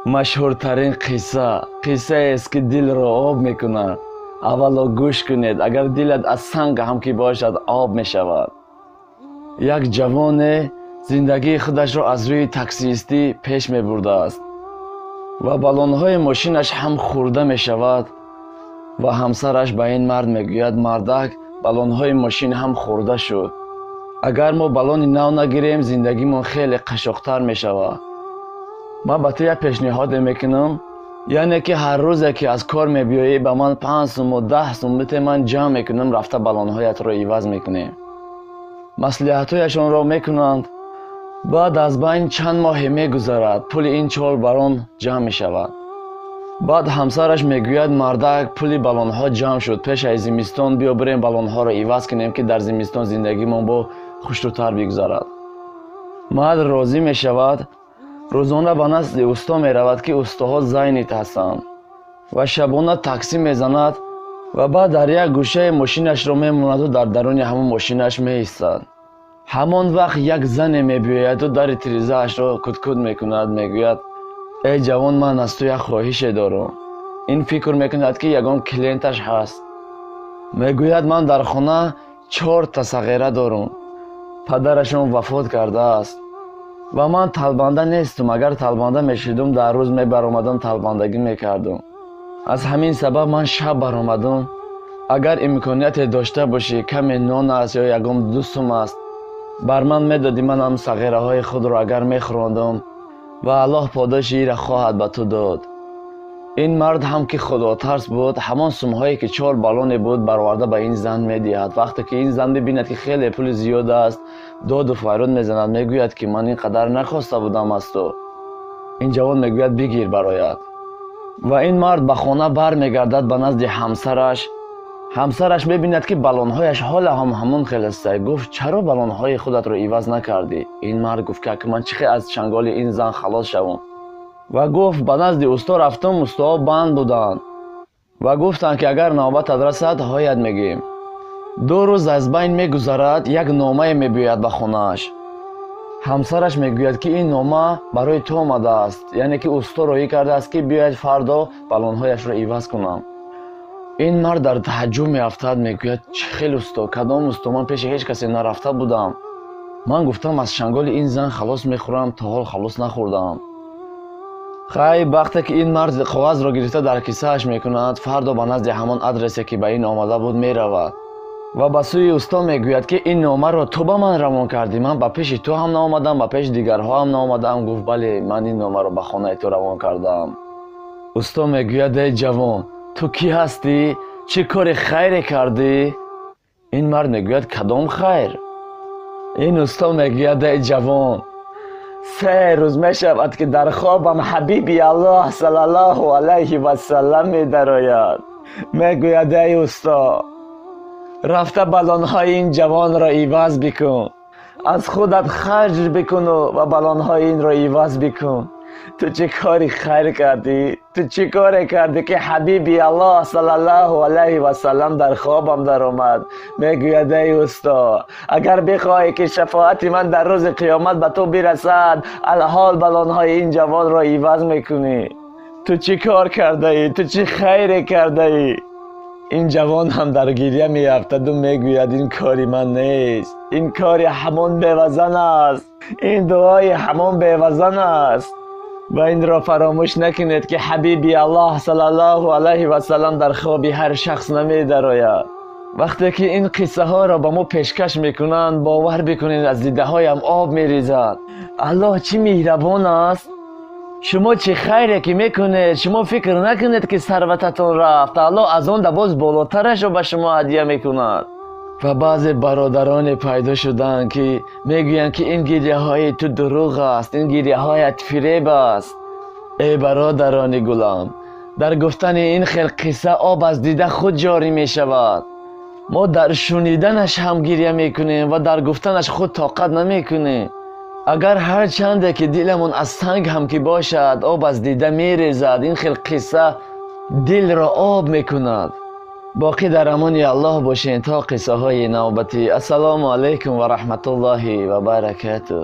машҳуртарин қисса est ки дилро об мекунад. аввало гӯш кунед. Агар дилат аз санг ҳам ки бошад, об мешавад. як ҷавоне зиндагии худашро аз рӯи таксистӣ пеш мебурдааст ва баллонҳои мошинаш ҳам хӯрда мешавад ва ҳамсараш ба ин мард мегӯяд: мардак, баллонҳои мошин ҳам хӯрда шуд. агар мо баллони нав нагирем, зиндагимон хеле қашоқтар мешавад. ман ба ту як пешниҳоде мекунам, яъне ки ҳар рӯзе ки аз кор мебиёӣ, ба ман 5 суму 10 сум бите, ман ҷамъ мекунам, рафта баллонҳоятро иваз мекунем. маслиҳатҳояшонро мекунанд. баъд аз байн чанд моҳе мегузарад, пули ин чол баром ҷамъ мешавад. баъд ҳамсараш мегӯяд: мардак, пули баллонҳо ҷамъ шуд, пешаи зимистон биё бирем баллонҳоро иваз кунем, ки дар зимистон зиндагимон бо хуштутар бигузарад. мард розӣ мешавад. рӯзона ба назди усто меравад, ки устоҳо зайнит ҳастанд, ва шабона таксӣ мезанад ва баъд дар як гӯшаи мошинашро мемонаду дар даруни ҳамон мошинаш меистад. ҳамон вақт як зане мебиёяду дари тирезаашро куткут мекунад. мегӯяд: эй ҷавон, ман аз ту як хоҳише дорам. ин фикр мекунад, ки ягон клиенташ ҳаст. мегӯяд: ман дар хона 4 та сағира дорам. падарашон вафот кардааст ва ман талбанда нестам. агар талбанда мешудам, дар рӯз мебаромадам, талбандагӣ мекардам. аз ҳамин сабаб ман шаб баромадам. агар имконияте дошта бошӣ, каме нон аст ё ягон 2 сум аст, бар ман медодӣ, манам сағираҳои худро агар мехӯрондам ва аллоҳ подоши ира хоҳад ба ту дод. ин мард ҳам ки худотарс буд, ҳамон сумҳое ки 4 баллоне буд бароварда ба ин зан медиҳад. вақте ки ин зан бибинад, ки хеле пули зиёд аст, доду файруд мезанад. мегӯяд, ки ман ин қадар нахоста будам аз ту. ин ҷавон мегӯяд: бигир барояд. ва ин мард ба хона бармегардад ба назди ҳамсараш. ҳамсараш мебинад, ки баллонҳояш ҳола ҳамон хел астай. гуфт: чаро баллонҳои худатро иваз накардӣ? ин мард гуфт: ки ман чихе аз чанголи ин зан халос шавам. ва гуфт: ба назди усто рафтам, устоҳо банд буданд ва гуфтанд, ки агар навбатат расад, ҳоят мегӯем. 2 рӯз аз байн мегузарад, як номае мебиёяд ба хонааш. ҳамсараш мегӯяд, ки ин нома барои ту омадааст, яъне ки усто роҳӣ кардааст, ки биёяд фардо баллонҳояшро иваз кунам. ин мард дар таҳаҷҷуб меафтад. мегӯяд: чӣ хел усто? кадом усто? ман пеши ҳеҷ касе нарафта будам. ман гуфтам аз чанголи ин зан халос мехӯрам, то ҳол халос нахӯрдаам. хай вақте ки ин мард коғазро гирифта дар киссааш мекунад, фардо ба назди ҳамон адресе ки ба ин омада буд меравад ва ба сӯи усто мегӯяд, ки ин номаро ту ба ман равон кардӣ. ман ба пеши ту ҳам наомадам, ба пеши дигарҳо ҳам наомадам. гуфт: бале, ман ин номаро ба хонаи ту равон кардам. усто мегӯяд: эй ҷавон, ту кӣ ҳастӣ? чӣ кори хайре кардӣ? ин мард мегӯяд: кадом хайр? ин усто мегӯяд: эй ҷавон, 3 рӯз мешавад, ки дар хобам ҳабиби Аллоҳ саллаллоҳу алайҳи васалам медарояд. мегӯяд: эй усто, рафта баллонҳои ин ҷавонро иваз бикун. аз худат харҷ бикуну ва баллонҳои инро иваз бикун. ту чӣ кори хайр кардӣ? ту чӣ коре кардӣ, ки ҳабиби Аллоҳ саллаллоҳу алайҳи васалам дар хобам даромад? мегӯяд: эй усто, агар бихоҳӣ, ки шафоати ман дар рӯзи қиёмат ба ту бирасад, алҳол баллонҳои ин ҷавонро иваз мекунӣ. ту чӣ кор кардаӣ? ту чӣ хайре кардаӣ? ин ҷавон ҳам дар гирья меафтаду мегӯяд: ин кори ман нест. ин кори ҳамон бевазан аст. ин дуои ҳамон бевазан аст. ва инро фаромӯш накунед, ки ҳабиби Аллоҳ саллаллоҳу алайҳи васалам дар хоби ҳар шахс намедарояд. вақте ки ин қиссаҳоро ба мо пешкаш мекунанд, бовар бикунед, аз дидаҳоям об мерезад. аллоҳ чӣ меҳрабон аст. шумо чӣ хайре ки мекунед, шумо фикр накунед, ки сарвататон рафт. аллоҳ аз он да боз болотарашро ба шумо ҳадия мекунад. ва баъзе бародароне пайдо шуданд, ки мегӯянд, ки ин гирьяҳои ту дурӯғ аст, ин гирьяҳоят фиреб аст. эй бародарони гулам, дар гуфтани ин хел қисса об аз дида худ ҷорӣ мешавад. мо дар шуниданаш ҳам гирья мекунем ва дар гуфтанаш худ тоқат намекунем. агар ҳар чанде ки диламон аз санг ҳам ки бошад, об аз дида мерезад. ин хел қисса дилро об мекунад. боқӣ дар амони Аллоҳ бошед то қиссаҳои навбатӣ. ассалому алайкум ва раҳматуллоҳи ва баракатуҳ.